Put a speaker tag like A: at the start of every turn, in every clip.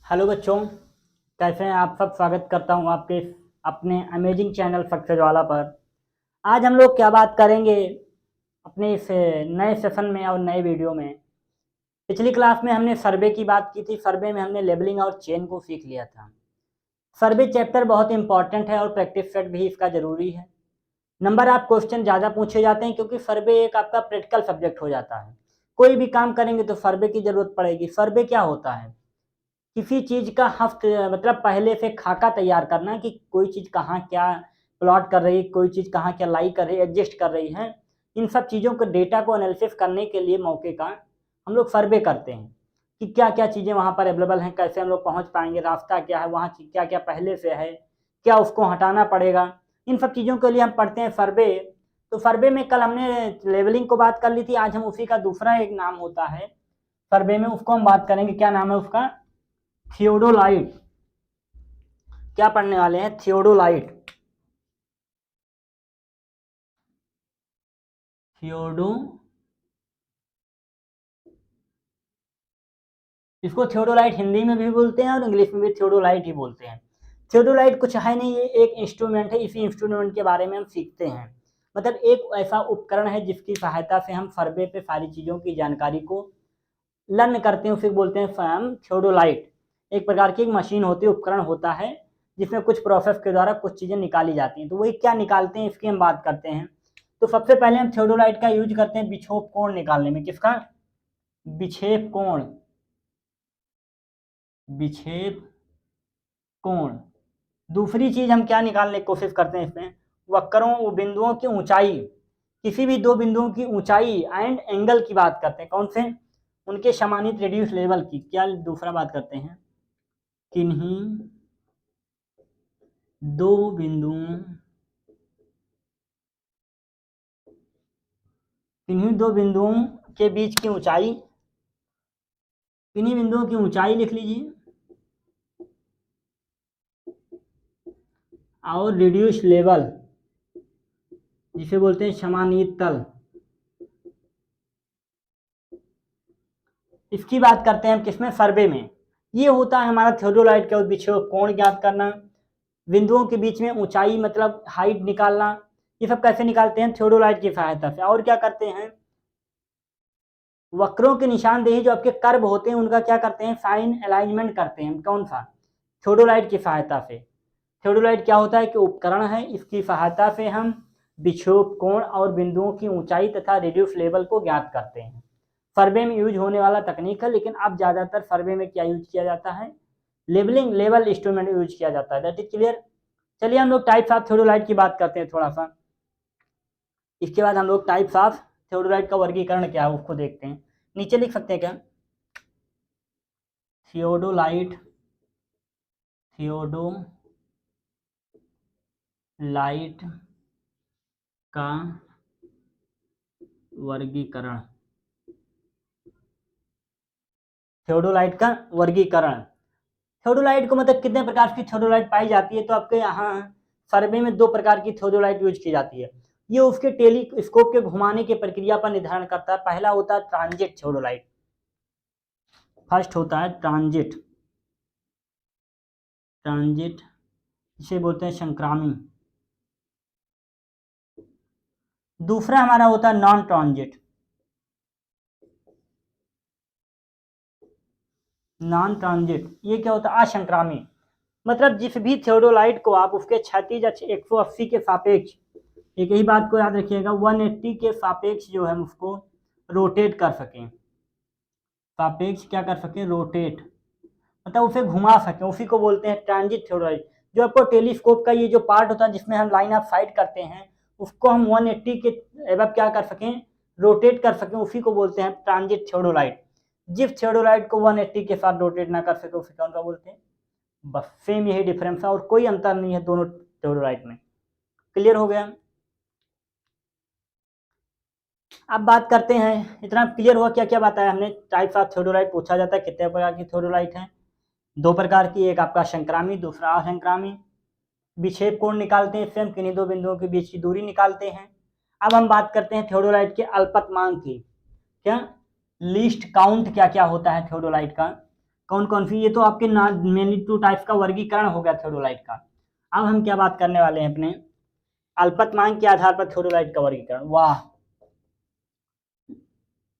A: Hello बच्चों, कैसे हैं आप सब। स्वागत करता हूं आपके अपने अमेजिंग चैनल सक्सेस वाला पर। आज हम लोग क्या बात करेंगे अपने इस नए सेशन में और नए वीडियो में। पिछली क्लास में हमने सर्वे की बात की थी। सर्वे में हमने लेबलिंग और चेन को सीख लिया था। सर्वे चैप्टर बहुत इंपॉर्टेंट है और प्रैक्टिस सेट भी इसका ज़रूरी है। नंबर आप क्वेश्चन ज़्यादा पूछे जाते हैं क्योंकि सर्वे एक आपका प्रैक्टिकल सब्जेक्ट हो जाता है। कोई भी काम करेंगे तो सर्वे की ज़रूरत पड़ेगी। सर्वे क्या होता है? किसी चीज का हफ्त मतलब पहले से खाका तैयार करना कि कोई चीज कहाँ क्या प्लॉट कर रही है, कोई चीज कहाँ क्या लाई कर रही है, एडजस्ट कर रही है। इन सब चीजों को डेटा को एनालिसिस करने के लिए मौके का हम लोग सर्वे करते हैं कि क्या क्या चीजें वहां पर अवेलेबल हैं, कैसे हम लोग पहुंच पाएंगे, रास्ता क्या है, वहाँ क्या क्या पहले से है, क्या उसको हटाना पड़ेगा। इन सब चीजों के लिए हम पढ़ते हैं सर्वे। तो सर्वे में कल हमने लेवलिंग को बात कर ली थी। आज हम उसी का दूसरा एक नाम होता है सर्वे में, उसको हम बात करेंगे। क्या नाम है उसका? थियोडोलाइट। क्या पढ़ने वाले हैं? थियोडोलाइट। थियोडो इसको थियोडोलाइट हिंदी में भी बोलते हैं और इंग्लिश में भी थियोडोलाइट ही बोलते हैं। थियोडोलाइट कुछ है नहीं, ये एक इंस्ट्रूमेंट है। इसी इंस्ट्रूमेंट के बारे में हम सीखते हैं। मतलब एक ऐसा उपकरण है जिसकी सहायता से हम सर्वे पे सारी चीज़ों की जानकारी को लर्न करते हैं। उसे बोलते हैं हम थियोडोलाइट। एक प्रकार की एक मशीन होती है, उपकरण होता है जिसमें कुछ प्रोसेस के द्वारा कुछ चीज़ें निकाली जाती हैं। तो वही क्या निकालते हैं इसकी हम बात करते हैं। तो सबसे पहले हम थियोडोलाइट का यूज करते हैं बिछोप कोण निकालने में। किसका? विक्षेप कोण। विक्षेप कोण। दूसरी चीज हम क्या निकालने की कोशिश करते हैं इसमें? वक्रों बिंदुओं की ऊंचाई। किसी भी दो बिंदुओं की ऊंचाई एंड एंगल की बात करते हैं। कौन से? उनके समानित रेडियस लेवल की। क्या दूसरा बात करते हैं? किन्हीं दो बिंदुओं किन्हीं दो बिंदुओं के बीच की ऊंचाई। किन्हीं बिंदुओं की ऊंचाई लिख लीजिए और रेडियस लेवल, जिसे बोलते हैं समानीत तल। इसकी बात करते हैं हम किसमें? सर्वे में। ये होता है हमारा थियोडोलाइट का विक्षेप कोण ज्ञात करना, बिंदुओं के बीच में ऊंचाई मतलब हाइट निकालना। ये सब कैसे निकालते हैं? थियोडोलाइट की सहायता से। और क्या करते हैं? वक्रों की निशानदेही, जो आपके कर्व होते हैं उनका क्या करते हैं? फाइन अलाइनमेंट करते हैं। कौन सा? थियोडोलाइट की सहायता से। थियोडोलाइट क्या होता है कि उपकरण है, इसकी सहायता से हम विक्षेप कोण और बिंदुओं की ऊंचाई तथा रेडियस लेवल को ज्ञात करते हैं। सर्वे में यूज होने वाला तकनीक है, लेकिन अब ज्यादातर सर्वे में क्या यूज किया जाता है? लेबलिंग लेवल इंस्ट्रूमेंट यूज किया जाता है। That is clear. चलिए हम लोग टाइप्स ऑफ थियोडोलाइट की बात करते हैं थोड़ा सा। इसके बाद हम लोग टाइप्स ऑफ थियोडोलाइट का वर्गीकरण क्या है उसको देखते हैं। नीचे लिख सकते हैं क्या? थियोडोलाइट थियोडोलाइट का वर्गीकरण। थियोडोलाइट का वर्गीकरण। थियोडोलाइट को मतलब कितने प्रकार की थियोडोलाइट पाई जाती है? तो आपके यहाँ सर्वे में दो प्रकार की थियोडोलाइट यूज की जाती है। ये उसके टेलीस्कोप के घुमाने की प्रक्रिया पर निर्धारण करता है। पहला होता है ट्रांजिट थियोडोलाइट। फर्स्ट होता है ट्रांजिट। ट्रांजिट इसे बोलते हैं संक्रामी। दूसरा हमारा होता है नॉन ट्रांजिट। नॉन ट्रांजिट ये क्या होता है? असंक्रामी। मतलब जिस भी थियोडोलाइट को आप उसके क्षैतिज 180 के सापेक्ष, एक ही बात को याद रखिएगा, 180 के सापेक्ष जो है हम उसको रोटेट कर सकें। सापेक्ष क्या कर सकें? रोटेट, मतलब उसे घुमा सकें, उसी को बोलते हैं ट्रांजिट थियोडोलाइट। जो आपको टेलीस्कोप का ये जो पार्ट होता है जिसमें हम लाइन ऑफ साइट करते हैं, उसको हम 180 के एबव क्या कर सकें? रोटेट कर सकें, उसी को बोलते हैं ट्रांजिट थियोडोलाइट। जिस थियोडोलाइट को 180 के साथ रोटेट ना कर सके उसे कौन सा बोलते हैं? बस सेम यही डिफरेंस है और कोई अंतर नहीं है दोनों थियोडोलाइट में। क्लियर हो गया? अब बात करते हैं, इतना क्लियर हुआ क्या क्या बताया हमने? टाइप्स ऑफ थियोडोलाइट पूछा जाता है कितने प्रकार की थियोडोलाइट हैं? दो प्रकार की, एक आपका संक्रामी, दूसरा असंक्रामी। विक्षेप कोण निकालते हैं इससे हम किन्हीं दो बिंदुओं के बीच की दूरी निकालते हैं। अब हम बात करते हैं थियोडोलाइट के अल्पतमांक की। क्या लीस्ट काउंट क्या क्या होता है थियोडोलाइट का? कौन कौन सी, ये तो आपके मेनली टू टाइप्स का वर्गीकरण हो गया थियोडोलाइट का। अब हम क्या बात करने वाले हैं अपने अल्पतमांक के आधार पर थियोडोलाइट का वर्गीकरण। वाह,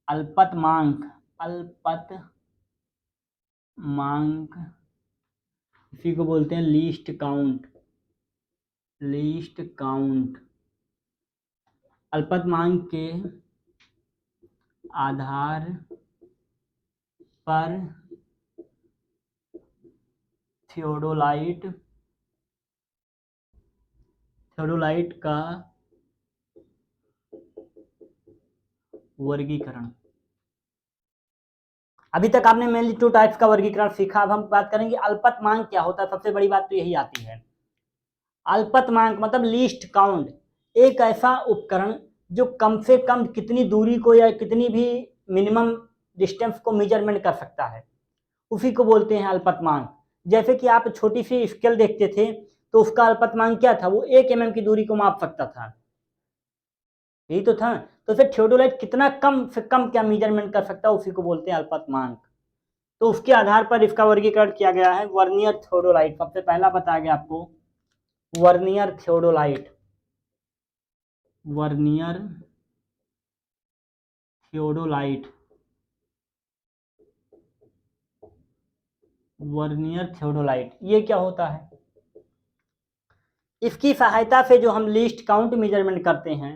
A: अल्पतमांक, अल्पतमांक इसी को बोलते हैं लीस्ट काउंट। लीस्ट काउंट अल्पतमांक के आधार पर थियोडोलाइट का वर्गीकरण। अभी तक आपने मेनली टू टाइप्स का वर्गीकरण सीखा। अब हम बात करेंगे अल्पतमांक क्या होता है। सबसे बड़ी बात तो यही आती है, अल्पतमांक मतलब लीस्ट काउंट, एक ऐसा उपकरण जो कम से कम कितनी दूरी को या कितनी भी मिनिमम डिस्टेंस को मेजरमेंट कर सकता है, उसी को बोलते हैं अल्पतमांक। जैसे कि आप छोटी सी स्केल देखते थे तो उसका अल्पतमांक क्या था, वो 1 mm की दूरी को माप सकता था, यही तो था। तो फिर थियोडोलाइट कितना कम से कम क्या मेजरमेंट कर सकता है, उसी को बोलते हैं अल्पतमांक। तो उसके आधार पर इसका वर्गीकरण किया गया है। वर्नियर थियोडोलाइट सबसे पहला बताया गया आपको, vernier theodolite. Vernier theodolite, vernier theodolite ये क्या होता है, इसकी सहायता से जो हम लीस्ट काउंट मेजरमेंट करते हैं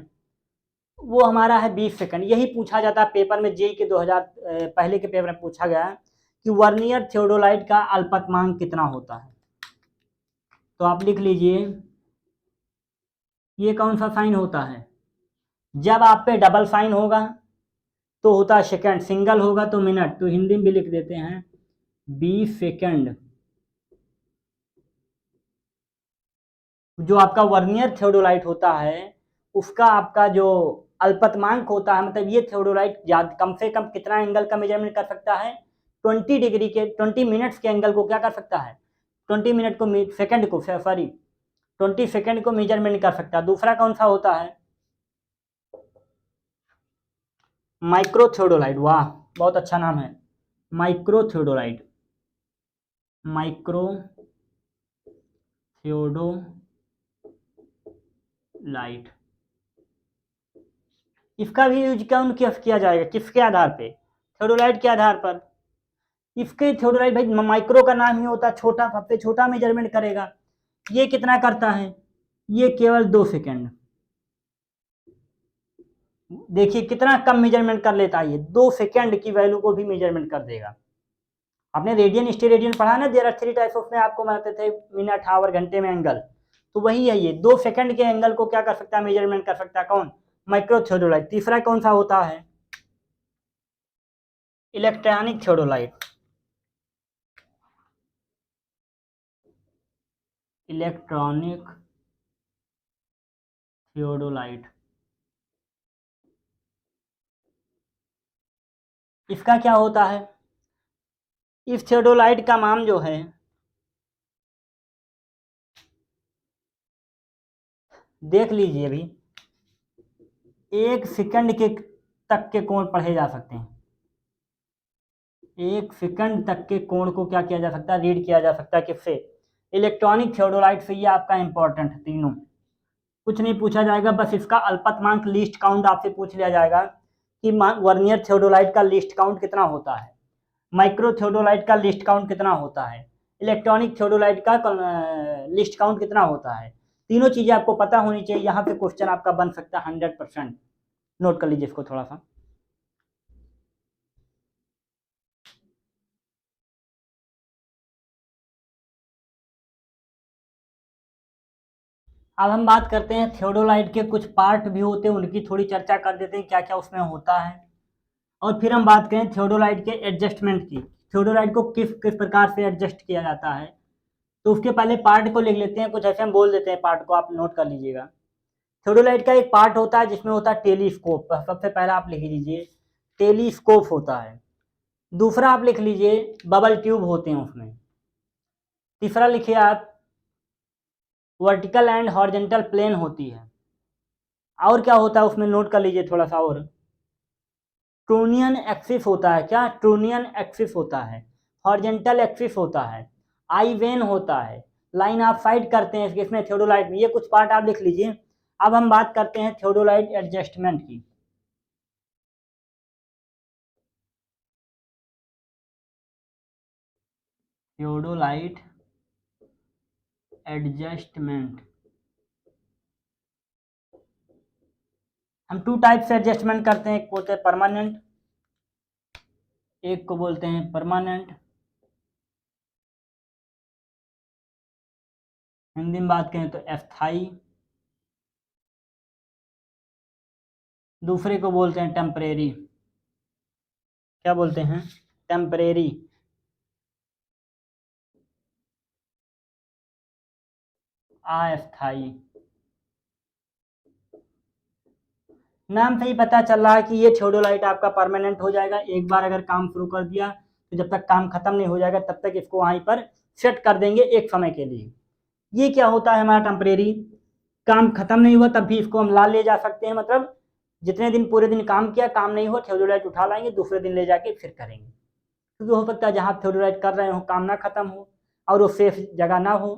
A: वो हमारा है 20 सेकंड। यही पूछा जाता है पेपर में, जेई के 2000 पहले के पेपर में पूछा गया कि वर्नियर थियोडोलाइट का अल्पतमांक कितना होता है। तो आप लिख लीजिए, ये कौन सा साइन होता है, जब आप पे डबल साइन होगा तो होता है सेकंड, सिंगल होगा तो मिनट। तो हिंदी में भी लिख देते हैं 20 सेकंड। जो आपका वर्नियर थियोडोलाइट होता है उसका आपका जो अल्पतमांक होता है, मतलब ये थियोडोलाइट कम से कम कितना एंगल का मेजरमेंट कर सकता है, 20 डिग्री के 20 मिनट्स के एंगल को क्या कर सकता है, 20 मिनट को सेकंड को सॉरी 20 सेकंड को मेजरमेंट कर सकता है। दूसरा कौन सा होता है, माइक्रो थियोडोलाइट। वाह, बहुत अच्छा नाम है, माइक्रो थियोडोलाइट। माइक्रो थियोडोलाइट इसका भी यूज किया जाएगा किसके आधार पे, थियोडोलाइट के आधार पर। इसके थियोडोलाइट भाई माइक्रो का नाम ही होता है छोटा, सबसे छोटा मेजरमेंट करेगा। ये कितना करता है, ये केवल 2 सेकंड। देखिए कितना कम मेजरमेंट कर लेता है, ये 2 सेकंड की वैल्यू को भी मेजरमेंट कर देगा। आपने रेडियन स्टेरेडियन पढ़ा ना, देयर आर 3 टाइप्स, उसमें आपको बताते थे मिनट, आवर, घंटे में एंगल। तो वही है, ये 2 सेकंड के एंगल को क्या कर सकता है, मेजरमेंट कर सकता है। कौन, माइक्रो थियोडोलाइट। तीसरा कौन सा होता है, इलेक्ट्रॉनिक थियोडोलाइट। इलेक्ट्रॉनिक थियोडोलाइट इसका क्या होता है, इस थियोडोलाइट का नाम जो है, देख लीजिए अभी, 1 सेकंड के तक के कोण पढ़े जा सकते हैं। 1 सेकंड तक के कोण को क्या किया जा सकता है, रीड किया जा सकता है। किससे, इलेक्ट्रॉनिक थियोडोलाइट से। ये आपका इंपॉर्टेंट है तीनों, कुछ नहीं पूछा जाएगा, बस इसका अल्पतमांक लीस्ट काउंट आपसे पूछ लिया जाएगा कि वर्नियर थियोडोलाइट का लीस्ट काउंट कितना होता है, माइक्रो थियोडोलाइट का लिस्ट काउंट कितना होता है, इलेक्ट्रॉनिक थियोडोलाइट का लिस्ट काउंट कितना होता है। तीनों चीजें आपको पता होनी चाहिए, यहाँ पे क्वेश्चन आपका बन सकता है 100%। नोट कर लीजिए इसको थोड़ा सा। अब हम बात करते हैं थियोडोलाइट के कुछ पार्ट भी होते हैं, उनकी थोड़ी चर्चा कर देते हैं क्या क्या उसमें होता है। और फिर हम बात करें थियोडोलाइट के एडजस्टमेंट की, थियोडोलाइट को किस किस प्रकार से एडजस्ट किया जाता है। तो उसके पहले पार्ट को लिख लेते हैं, कुछ ऐसे हम बोल देते हैं पार्ट को, आप नोट कर लीजिएगा। थियोडोलाइट का एक पार्ट होता है जिसमें होता है टेलीस्कोप, सबसे पहला आप लिख लीजिए टेलीस्कोप होता है। दूसरा आप लिख लीजिए बबल ट्यूब होते हैं उसमें। तीसरा लिखिए आप वर्टिकल एंड हॉरिजॉन्टल प्लेन होती है। और क्या होता है उसमें, नोट कर लीजिए थोड़ा सा, और ट्रूनियन एक्सिस होता है। क्या, ट्रूनियन एक्सिस होता है। हॉरिजेंटल एक्सिस होता है, आई वेन होता है, लाइन ऑफ साइट करते हैं इसमें थियोडोलाइट में, ये कुछ पार्ट आप लिख लीजिए। अब हम बात करते हैं थियोडोलाइट एडजस्टमेंट की। थियोडोलाइट एडजस्टमेंट, हम टू टाइप से एडजस्टमेंट करते हैं, एक बोलते हैं परमानेंट, एक को बोलते हैं परमानेंट, हिंदी में बात करें तो अस्थाई, दूसरे को बोलते हैं टेम्परेरी। क्या बोलते हैं? टेम्परेरी। अस्थाई। नाम से ही पता चल रहा है कि ये थियोडोलाइट आपका परमानेंट हो जाएगा। एक बार अगर काम शुरू कर दिया तो जब तक काम खत्म नहीं हो जाएगा तब तक इसको वहीं पर सेट कर देंगे एक समय के लिए। ये क्या होता है हमारा टेम्परेरी, काम खत्म नहीं हुआ तब भी इसको हम ला ले जा सकते हैं, मतलब जितने दिन पूरे दिन काम किया, काम नहीं हुआ, थियोडोलाइट उठा लाएंगे, दूसरे दिन ले जाके फिर करेंगे। क्योंकि हो सकता है जहाँ थियोडोलाइट कर रहे हो काम ना खत्म हो और वो सेफ जगह ना हो,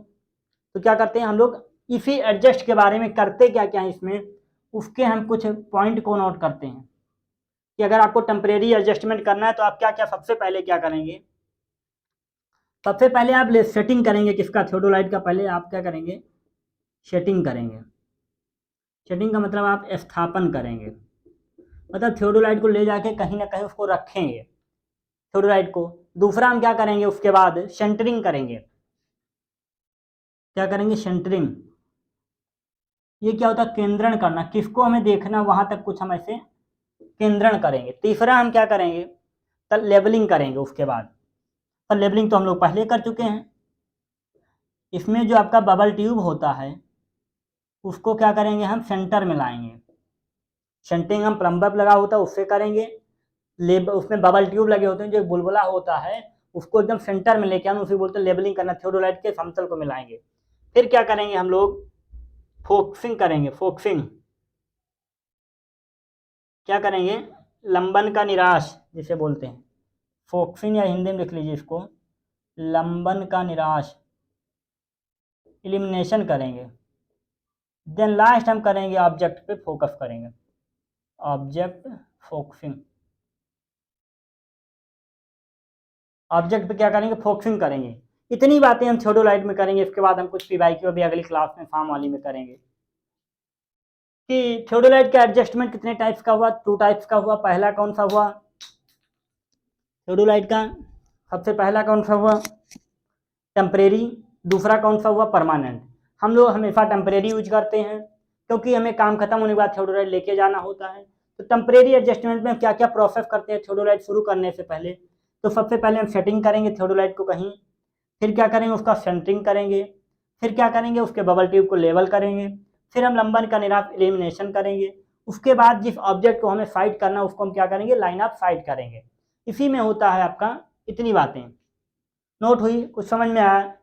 A: तो क्या करते हैं हम लोग इसी एडजस्ट के बारे में करते क्या क्या है इसमें, उसके हम कुछ पॉइंट को नोट करते हैं कि अगर आपको टेम्परेरी एडजस्टमेंट करना है तो आप क्या क्या सबसे पहले क्या करेंगे। सबसे पहले आप सेटिंग करेंगे किसका, थियोडोलाइट का। पहले आप क्या करेंगे, सेटिंग करेंगे। सेटिंग का मतलब आप स्थापन करेंगे, मतलब थियोडोलाइट को ले जाके कहीं ना कहीं उसको रखेंगे थियोडोलाइट को। दूसरा हम क्या करेंगे, उसके बाद सेंटरिंग करेंगे। क्या करेंगे, सेंटरिंग। ये क्या होता है, केंद्रण करना, किसको हमें देखना वहां तक कुछ हम ऐसे केंद्रण करेंगे। तीसरा हम क्या करेंगे, तब लेबलिंग करेंगे उसके बाद। पर लेबलिंग तो हम लोग पहले कर चुके हैं। इसमें जो आपका बबल ट्यूब होता है उसको क्या करेंगे, हम सेंटर में लाएंगे। सेंटरिंग हम प्लम्बर लगा होता है उससे करेंगे, उसमें बबल ट्यूब लगे होते हैं, जो बुलबुला होता है उसको एकदम सेंटर में लेके आना, उसे बोलते हैं लेबलिंग करना। थियोडोलाइट के समतल को मिलाएंगे। फिर क्या करेंगे हम लोग, फोकसिंग करेंगे। फोकसिंग क्या करेंगे, लंबन का निराश जिसे बोलते हैं, फोकसिंग, या हिंदी में लिख लीजिए इसको, लंबन का निराश, एलिमिनेशन करेंगे। देन लास्ट हम करेंगे ऑब्जेक्ट पे फोकस करेंगे, ऑब्जेक्ट फोकसिंग। ऑब्जेक्ट पे क्या करेंगे, फोकसिंग करेंगे। इतनी बातें हम थियोडोलाइट में करेंगे। इसके बाद हम कुछ पीवाईक्यू भी अगली क्लास में फार्म वाली में करेंगे कि थियोडोलाइट का एडजस्टमेंट कितने टाइप्स का हुआ, टू टाइप्स का हुआ। पहला कौन सा हुआ थियोडोलाइट का, सबसे पहला कौन सा हुआ, टेम्परेरी। दूसरा कौन सा हुआ, परमानेंट। हम लोग हमेशा टेम्परेरी यूज करते हैं क्योंकि हमें काम खत्म होने के बाद थियोडोलाइट लेके जाना होता है। तो टेम्परेरी एडजस्टमेंट में क्या क्या प्रोसेस करते हैं थियोडोलाइट शुरू करने से पहले, तो सबसे पहले हम सेटिंग करेंगे थियोडोलाइट को कहीं, फिर क्या करेंगे उसका सेंटरिंग करेंगे, फिर क्या करेंगे उसके बबल ट्यूब को लेवल करेंगे, फिर हम लंबन का निराश एलिमिनेशन करेंगे। उसके बाद जिस ऑब्जेक्ट को हमें साइट करना उसको हम क्या करेंगे, लाइन ऑफ साइट करेंगे। इसी में होता है आपका इतनी बातें। नोट हुई, कुछ समझ में आया?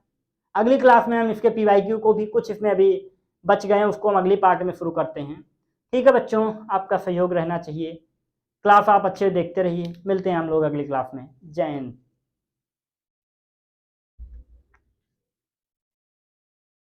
A: अगली क्लास में हम इसके पीवाईक्यू को भी कुछ इसमें अभी बच गए हैं उसको हम अगली पार्ट में शुरू करते हैं। ठीक है बच्चों, आपका सहयोग रहना चाहिए। क्लास आप अच्छे देखते रहिए। मिलते हैं हम लोग अगली क्लास में। जय हिंद।